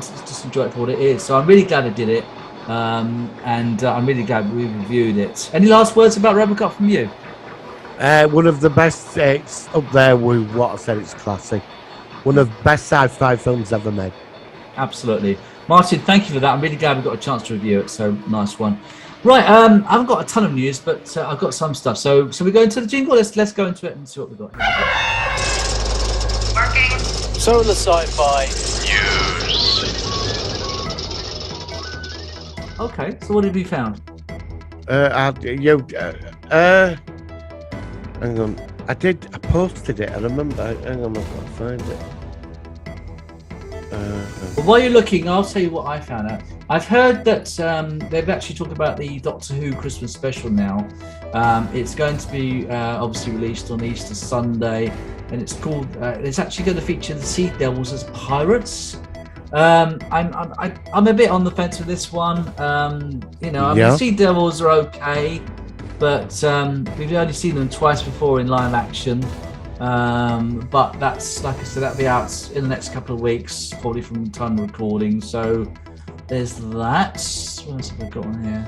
just enjoy it for what it is. So I'm really glad I did it. And I'm really glad we reviewed it. Any last words about Robocop from you? One of the best. It's up there with what I said. It's classic. One of the best sci-fi films ever made. Absolutely, Martin. Thank you for that. I'm really glad we got a chance to review it. So nice one. Right. I haven't got a ton of news, but I've got some stuff. So we go into the jingle? Let's go into it and see what we've got here. Working. Solar Sci-Fi News. Okay, so what have you found? Hang on. I posted it. I remember. Hang on, I've got to find it. Well, while you're looking, I'll tell you what I found out. I've heard that they've actually talked about the Doctor Who Christmas special now. It's going to be obviously released on Easter Sunday, and it's called. It's actually going to feature the Sea Devils as pirates. I'm a bit on the fence with this one. The Sea Devils are okay, but we've only seen them twice before in live action. But that's, like I said, that'll be out in the next couple of weeks, probably from the time of recording. So there's that. What else have I got on here?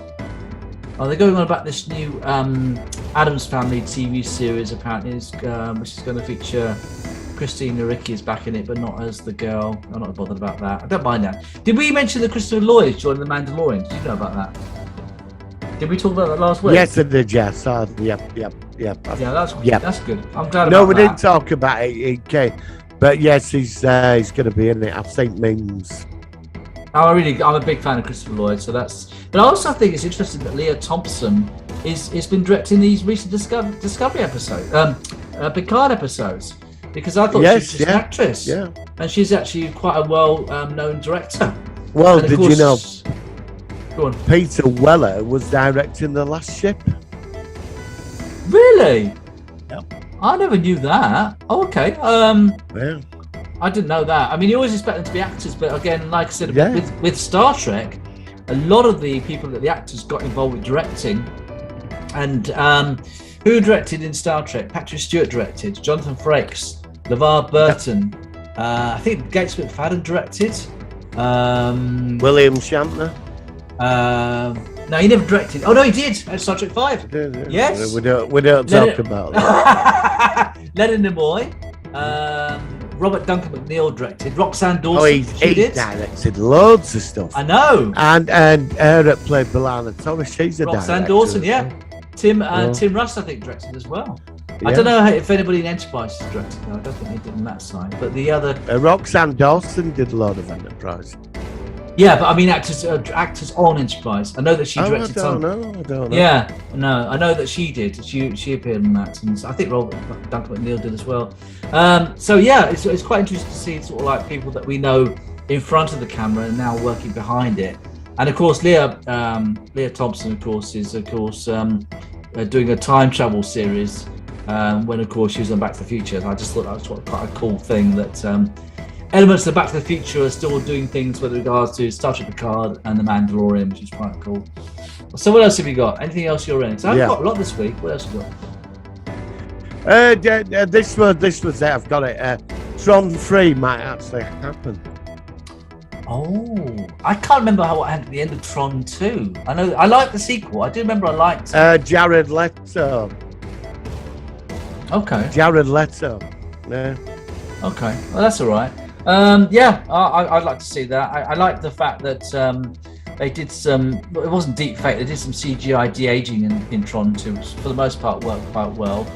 Oh, they're going on about this new Addams Family TV series, apparently, which is going to feature Christina Ricci is back in it, but not as the girl. I'm not bothered about that. I don't mind that. Did we mention that Christopher Lloyd joined the Mandalorian? Did you know about that? Did we talk about that last week? Yes, I did. Yes, yep. Yeah, that's good. I'm glad about that. No, we didn't talk about it, okay. But yes, he's going to be in it. I've seen memes. I'm a big fan of Christopher Lloyd, so that's. But I also think it's interesting that Leah Thompson is been directing these recent Discovery episodes, Picard episodes, because I thought she was just an actress, and she's actually quite a well-known director. Well, did you know? Go on. Peter Weller was directing The Last Ship. Really? Yep. I never knew that. Oh, okay. Yeah. I didn't know that. I mean, you always expect them to be actors, but again, like I said, with Star Trek, a lot of the people that the actors got involved with directing, and who directed in Star Trek? Patrick Stewart directed. Jonathan Frakes, LeVar Burton. I think Gates McFadden directed. William Shatner. No, he never directed. Oh no, he did. Star Trek 5. Yes. We don't talk about that. Leonard Nimoy. Robert Duncan McNeil directed. Roxanne Dawson. Oh, he directed loads of stuff. I know. And her that played Belana Torres, she's a Roxanne director. Dawson, yeah. Tim Russ, I think, directed as well. Yeah. I don't know if anybody in Enterprise has directed. No, I don't think they did on that side. But the other Roxanne Dawson did a lot of Enterprise. Yeah, but I mean actors on Enterprise. I know that she directed some. I don't know. Yeah, no, I know that she did. She appeared in that, and I think Robert Duncan McNeil did as well. So yeah, it's quite interesting to see sort of like people that we know in front of the camera and now working behind it. And of course, Leah Thompson, of course, is doing a time travel series. When of course she was on Back to the Future, and I just thought that was quite a cool thing that elements of Back to the Future are still doing things with regards to Star Trek Picard and The Mandalorian, which is quite cool. So what else have you got? Anything else you're in? So I've got a lot this week. What else have you got? This was it. I've got it. Tron 3 might actually happen. Oh, I can't remember what happened at the end of Tron 2. I know I liked the sequel. I do remember I liked Jared Leto. Okay. Jared Leto. Yeah. Okay. Well, that's all right. I'd like to see that. I like the fact that they did some. It wasn't deep fake. They did some CGI de-aging in Tron 2, which for the most part worked quite well.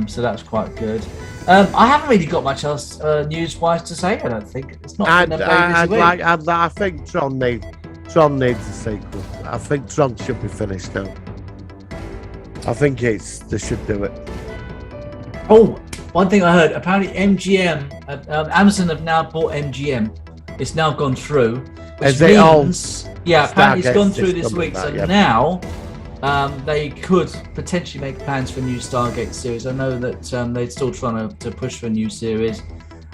So that's quite good. I haven't really got much else news-wise to say. I don't think it's not been a very busy week. I think Tron needs a sequel. I think Tron should be finished now. I think they should do it. Oh, one thing I heard. Apparently, MGM, Amazon have now bought MGM. It's now gone through. Which means, apparently it's gone through this week. So now they could potentially make plans for a new Stargate series. I know that they're still trying to push for a new series.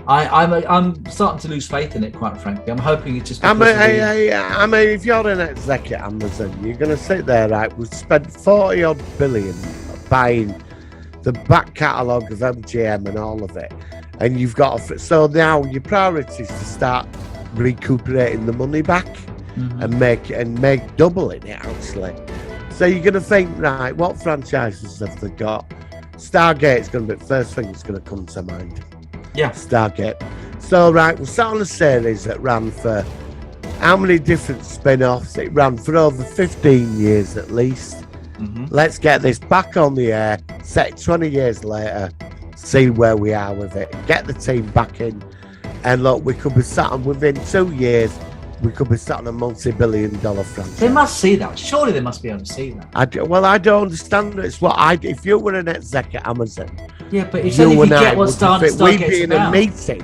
I'm starting to lose faith in it, quite frankly. I'm hoping it's just. I mean, if you're an exec at Amazon, you're going to sit there, right? We've spent 40-odd billion buying the back catalogue of MGM and all of it, and you've got so now your priority is to start recuperating the money back and make double in it actually. So you're going to think, right, what franchises have they got? Stargate's going to be the first thing that's going to come to mind. Yeah, Stargate. So right, we're starting a series that ran for how many different spin-offs? It ran for over 15 years at least. Let's get this back on the air, set 20 years later, see where we are with it, get the team back in, and look, we could be sat on within 2 years, we could be sat on a multi-billion-dollar franchise. They must see that. Surely they must be able to see that. I don't understand. It's what if you were an exec at Amazon. Yeah, but if you get what's Stargate's we'd be in a meeting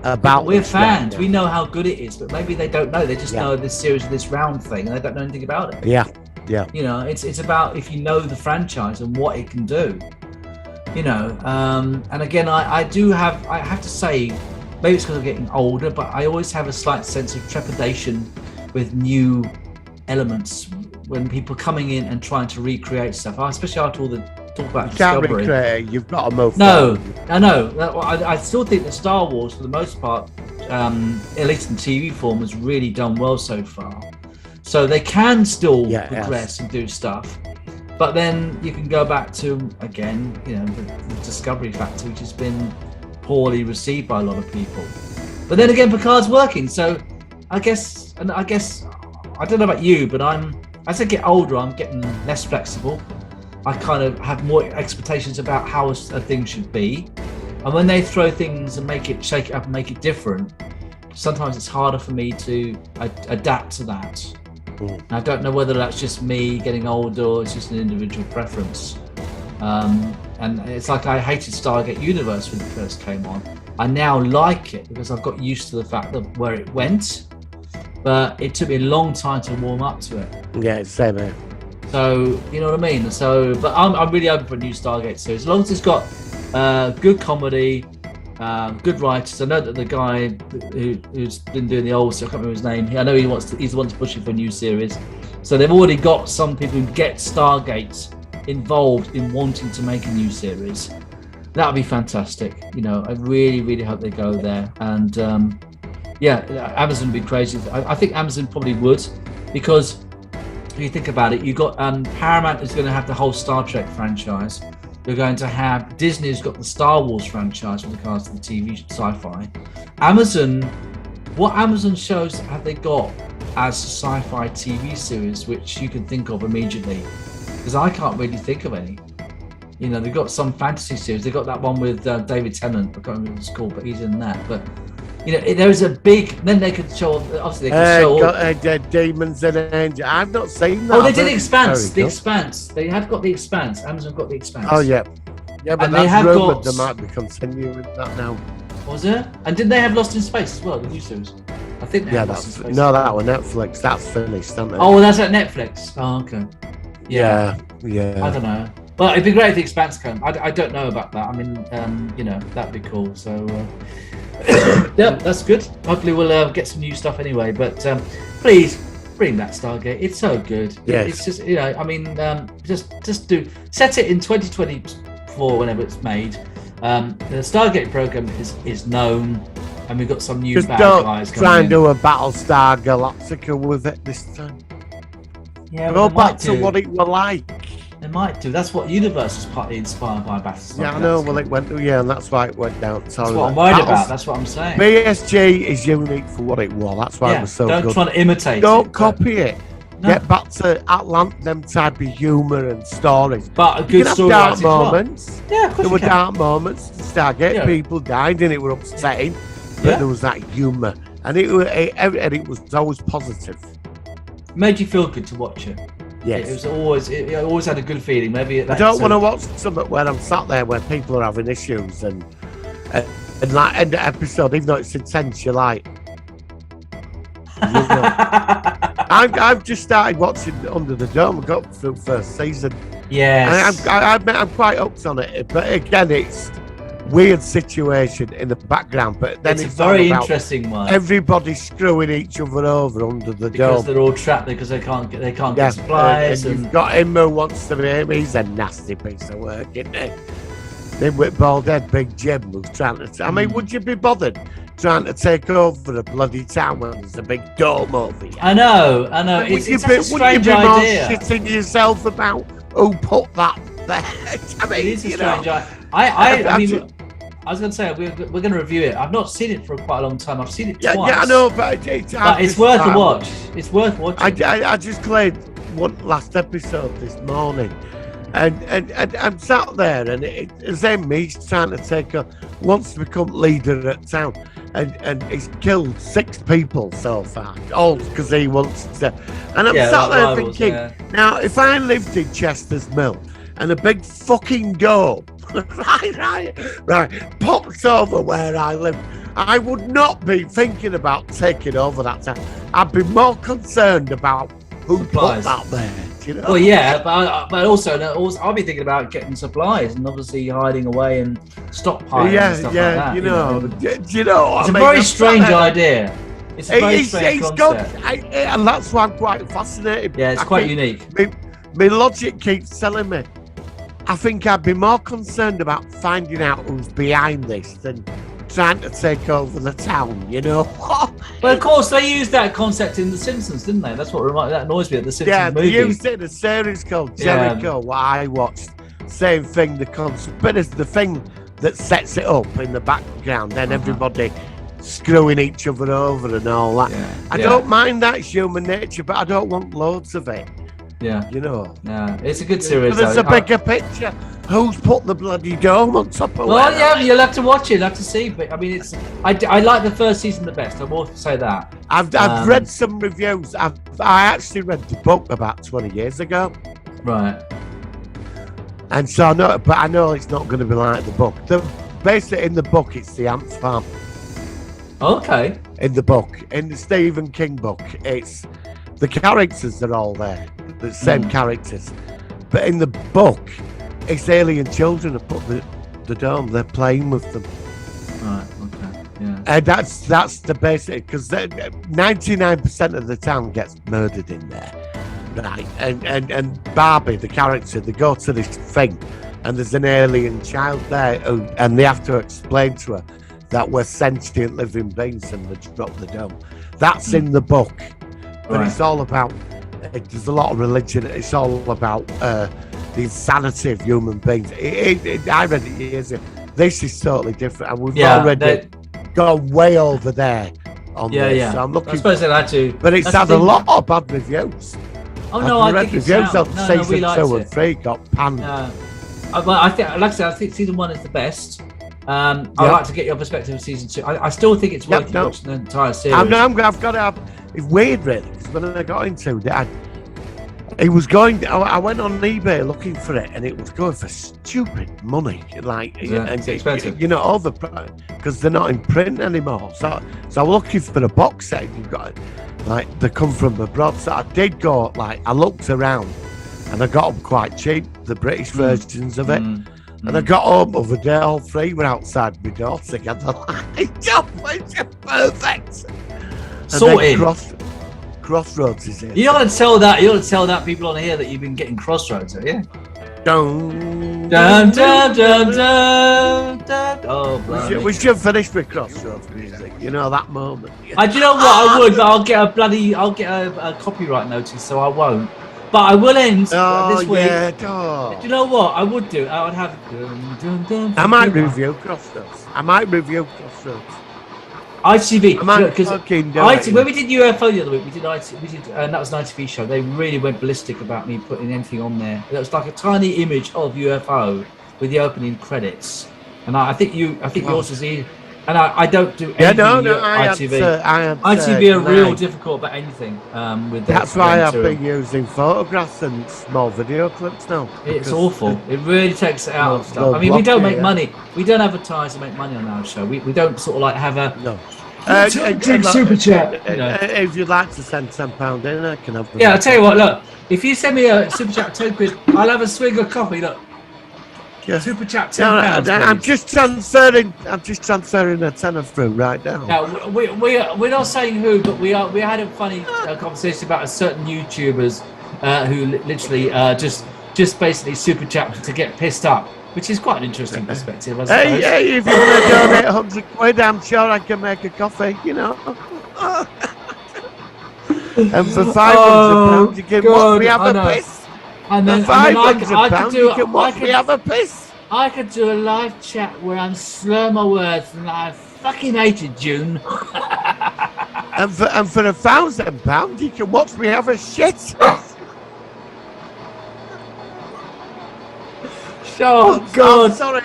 about. We're fans. Right, we know how good it is, but maybe they don't know. They just know this series of this round thing, and they don't know anything about it. Yeah. You know, it's about if you know the franchise and what it can do. You know, and again, I have to say, maybe it's because I'm getting older, but I always have a slight sense of trepidation with new elements when people coming in and trying to recreate stuff, especially after all the talk about Discovery. Can't recreate, you've got to move forward. I know. I still think that Star Wars, for the most part, at least in TV form, has really done well so far. So they can still progress and do stuff. But then you can go back to, again, you know, the Discovery factor, which has been poorly received by a lot of people. But then again, Picard's working. So I guess, I don't know about you, but as I get older, I'm getting less flexible. I kind of have more expectations about how a thing should be. And when they throw things and shake it up and make it different, sometimes it's harder for me to adapt to that. I don't know whether that's just me getting older or it's just an individual preference. And it's like I hated Stargate Universe when it first came on. I now like it because I've got used to the fact that where it went, but it took me a long time to warm up to it. Yeah, same here. So, you know what I mean? So, but I'm really open for a new Stargate series. As long as it's got good comedy, good writers. I know that the guy who's been doing the old stuff, I can't remember his name. I know he's the one that's pushing for a new series. So they've already got some people who get Stargate involved in wanting to make a new series. That would be fantastic. You know, I really, really hope they go there. And Amazon would be crazy. I think Amazon probably would, because if you think about it, you've got Paramount is going to have the whole Star Trek franchise. You're going to have Disney's got the Star Wars franchise with regards to the TV sci-fi. What Amazon shows have they got as a sci-fi TV series which you can think of immediately? Because I can't really think of any. You know, they've got some fantasy series. They've got that one with David Tennant. I can't remember what it's called, but he's in that. But you know, there's a big. Then they could show. Obviously, they could show Demons and Angels. I've not seen that. Oh, they did The Expanse. The Expanse. They have got The Expanse. Amazon got The Expanse. Oh yeah, yeah. But that's rumored they might be continuing that now. Was it? And didn't they have Lost in Space as well? The new series. I think. Yeah, that was Netflix. That's finished, isn't it? Oh, well, that's at Netflix. Oh, okay. Yeah. I don't know. Well, it'd be great if the Expanse came. I don't know about that. I mean, that'd be cool. So, yeah, that's good. Hopefully, we'll get some new stuff anyway. But please bring that Stargate. It's so good. Yes. It's just, I mean, just set it in 2024 whenever it's made. The Stargate program is known, and we've got some new Just bad don't guys coming try and in. do a Battlestar Galactica with it this time. Yeah, Go but they might back to do. what it was like. They might do. That's what Universe is partly inspired by Battlestar. Yeah, I know. Galactica. Well, it went. Yeah, and that's why it went down. That's what I'm worried about. That's what I'm saying. BSG is unique for what it was. That's why it was so don't good. try to imitate Don't it. copy it. No. Get back to them type of humour and stories. But a You good can have story. dark moments. Yeah, of course There you were can. dark moments. The Stargate Yeah. people died, and it were upsetting. But Yeah. there was that humour, and it was always positive. Made you feel good to watch it. Yes. It always had a good feeling. Maybe I don't want to watch something where I'm sat there where people are having issues and like end of episode, even though it's intense, you're like. You know. I've just started watching Under the Dome. I got through first season. Yes. And I'm quite hooked on it, but again, it's weird situation in the background. But then it's it's a very all about interesting one. everybody screwing each other over under the Because dome. they're all trapped there because they can't get Yeah, supplies. and you've got him who wants to be him. He's a nasty piece of work, isn't he? Then with bald head, Big Jim, who's trying to. I mean, would you be bothered trying to take over a bloody town when there's a big dome over you? I know. Would you It's such a be strange more idea. shitting yourself about who put that there? I mean, It is a you know. strange idea. I mean, ju- I was going to say we're going to review it. I've not seen it for quite a long time. I've seen it twice. Yeah, I know, but But it's worth a watch. It's worth watching. I just played one last episode this morning, and I'm sat there, and it's him. He's trying to wants to become leader at town, and he's killed 6 people so far, all because he wants to. And I'm sat there rivals, thinking, yeah. now if I lived in Chester's Mill and a big fucking dome, right, pops over where I live, I would not be thinking about taking over that town. I'd be more concerned about who Supplies. put that there. You know? Well, yeah, but also I'll be thinking about getting supplies and obviously hiding away and stockpiling and stuff like that. you know. Do you know what It's I a mean? very I'm strange sat there- idea. It's a very strange It's concept. good, and that's why I'm quite fascinated. Yeah, it's I quite think unique. My logic keeps telling me, I think I'd be more concerned about finding out who's behind this than trying to take over the town, you know? But of course, they used that concept in The Simpsons, didn't they? That's what that annoys me at The Simpsons Yeah, they movie. used it in a series called Yeah. Jericho, what I watched. Same thing, the concept, but it's the thing that sets it up in the background, then everybody screwing each other over and all that. Yeah. I Yeah. don't mind that, it's human nature, but I don't want loads of it, Yeah, you know? no, it's a good series. But there's though. a bigger picture. Who's put the bloody dome on top of Well, where yeah, I- you'll have to watch it. You'll have to see. But I mean, I like the first season the best. I will say that. I've read some reviews. I actually read the book about 20 years ago. Right. And so I know it's not going to be like the book. Basically, in the book, it's the ant farm. Okay. In the book, in the Stephen King book, it's the characters are all there, the same characters. But in the book, it's alien children have put the dome. They're playing with them, Right. Okay. Yeah. and that's the basic, because 99% of the town gets murdered in there, right? And Barbie, the character, they go to this thing, and there's an alien child there, and they have to explain to her that we're sentient living beings, and they drop the dome. That's in the book, but Right. it's all about. There's a lot of religion. It's all about the insanity of human beings. I read it years ago. This is totally different, and we've already gone way over there on this. Yeah. So I'm looking. I suppose they had to. But it's That's had the a thing. lot of bad reviews. Oh no, I read think it's reviews sound. on No, we season liked 2 and it. 3 got panned. No. But I think, like I said, I think season 1 is the best. I'd like to get your perspective of season 2. I still think it's worth watching the entire series. I've got to have. It's weird, really, because when I got into it, It was going. I went on eBay looking for it, and it was going for stupid money. Like, It's expensive. You know, all the because they're not in print anymore. So I'm looking for a box set. You've got like they come from abroad. So I did go. Like, I looked around, and I got them quite cheap. The British versions of it, and I got home other day. All three were outside my door together. Like, it's perfect. And Sorted. then Crossroads is here. You don't tell that. You don't tell that people on here that you've been getting Crossroads, have you? Dun, Dun dun dun dun dun. Oh, bloody. we should finish with Crossroads music. You know that moment. Do you know what? I would, but I'll get a copyright notice, so I won't. But I will end this week. Yeah, Do you know what I would do? I would have. I might review Crossroads. ITV. I might Because fucking do when it. we did UFO the other week, we did, and that was an ITV show. They really went ballistic about me putting anything on there. It was like a tiny image of UFO with the opening credits, and I think yours is easy. And I don't do anything. ITV. ITV are real difficult about anything. With That's why I've been using photographs and small video clips now. It's awful. It really takes it out of stuff. I mean, we don't make money. We don't advertise and make money on our show. We don't sort of like have a super chat. You know. If you'd like to send £10 in, I can have them. Yeah, I'll tell you what. Look, if you send me a super chat £10, I'll have a swig of coffee. Look, Yeah. super chat £10. I'm just transferring a tenner through right now. Now, we're not saying who, but we had a funny conversation about a certain YouTubers who literally just basically super chat to get pissed up, which is quite an interesting perspective, I suppose. Hey, if you want to donate £100, I'm sure I can make a coffee, you know. And for £500, you can watch me have a piss. And then, For £500, you can watch me have a piss. I could do a live chat where I'm slur my words and I fucking hated June. And for £1,000, you can watch me have a shit. Oh God! I'm sorry.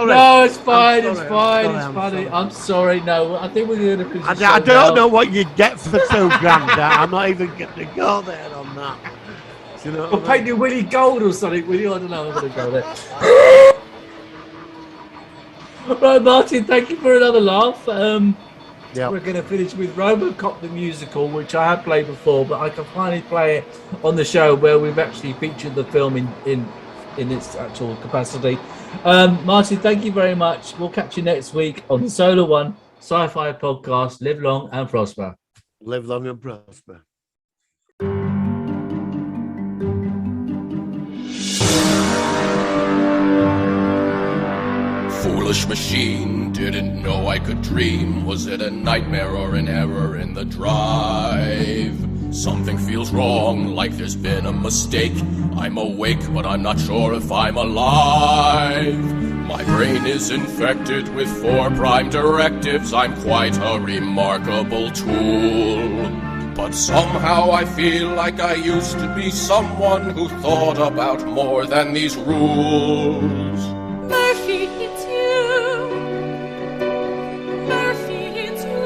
No, it's fine. It's I'm fine. sorry, It's I'm funny. sorry. I'm sorry. No, I think we're gonna finish. I don't know what you get for £2,000. I'm not even going to go there on that. Do you know We'll what I paint you Willie Gold or something. Willie, I don't know. I'm gonna go there. Right, Martin. Thank you for another laugh. Yeah. We're going to finish with Robocop the musical, which I have played before, but I can finally play it on the show where we've actually featured the film in its actual capacity. Martin, thank you very much. We'll catch you next week on the Solar One Sci-Fi Podcast. Live long and prosper. Live long and prosper. Foolish machine, didn't know I could dream. Was it a nightmare or an error in the drive? Something feels wrong, like there's been a mistake. I'm awake, but I'm not sure if I'm alive. My brain is infected with 4 prime directives. I'm quite a remarkable tool. But somehow I feel like I used to be someone who thought about more than these rules. Murphy, it's you. Murphy, it's you.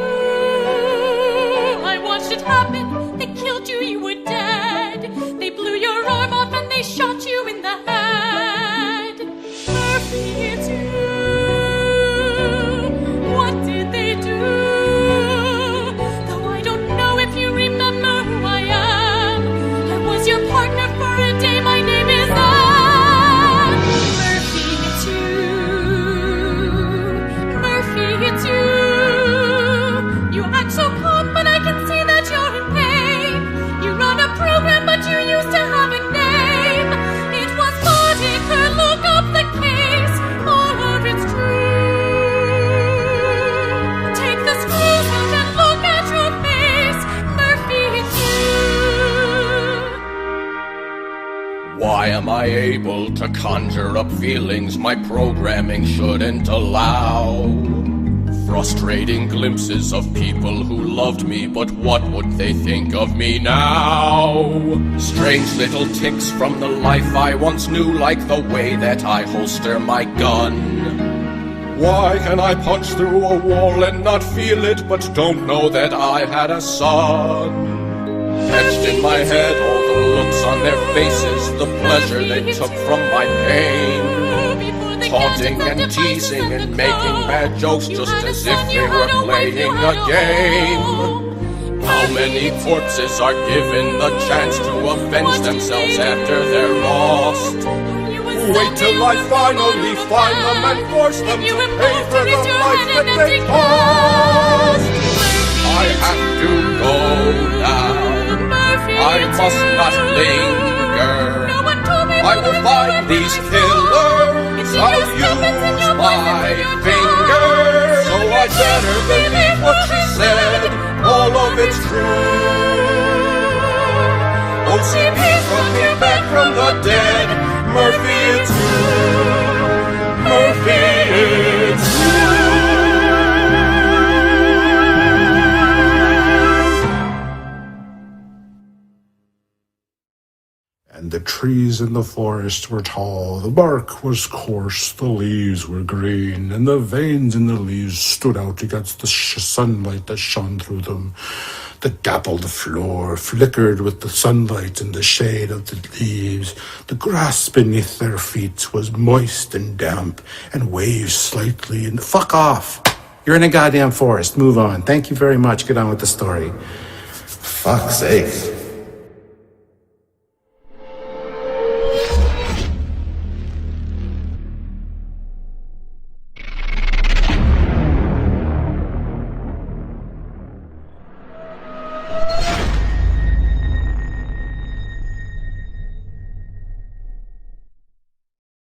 I watched it happen. They killed you, you were dead. They blew your arm off and they shot you in the head. Murphy, it's you. What did they do? Though I don't know if you remember who I am. I was your partner for a day. My name is Anne. Murphy, it's you. Murphy, it's you. You act so calm, but I can see that you're in pain. You run a program, but you used to have a name. It was Mordecai, look up the case, all of it's true. Take the screws out and look at your face. Murphy, it's you. Why am I able to conjure up feelings my programming shouldn't allow? Frustrating glimpses of people who loved me, but what would they think of me now? Strange little ticks from the life I once knew, like the way that I holster my gun. Why can I punch through a wall and not feel it, but don't know that I had a son? etched in my head all the looks on their faces, the pleasure they took from my pain. Taunting and teasing and making bad jokes just as if they were playing a game. How many corpses are given the chance to avenge themselves after they're lost? Wait till I finally find them and force them to pay for the life that they cost. I have to go now. I must not linger. I will find these killers. I'll use my finger. So I better believe what she said. All of it's true. OCP brought me back from the dead. Murphy, it's you. Murphy, it's you. And the trees in the forest were tall, the bark was coarse, the leaves were green, and the veins in the leaves stood out against the sunlight that shone through them. The dappled floor flickered with the sunlight and the shade of the leaves. The grass beneath their feet was moist and damp and waved slightly. And fuck off! You're in a goddamn forest. Move on. Thank you very much. Get on with the story. Fuck's sake.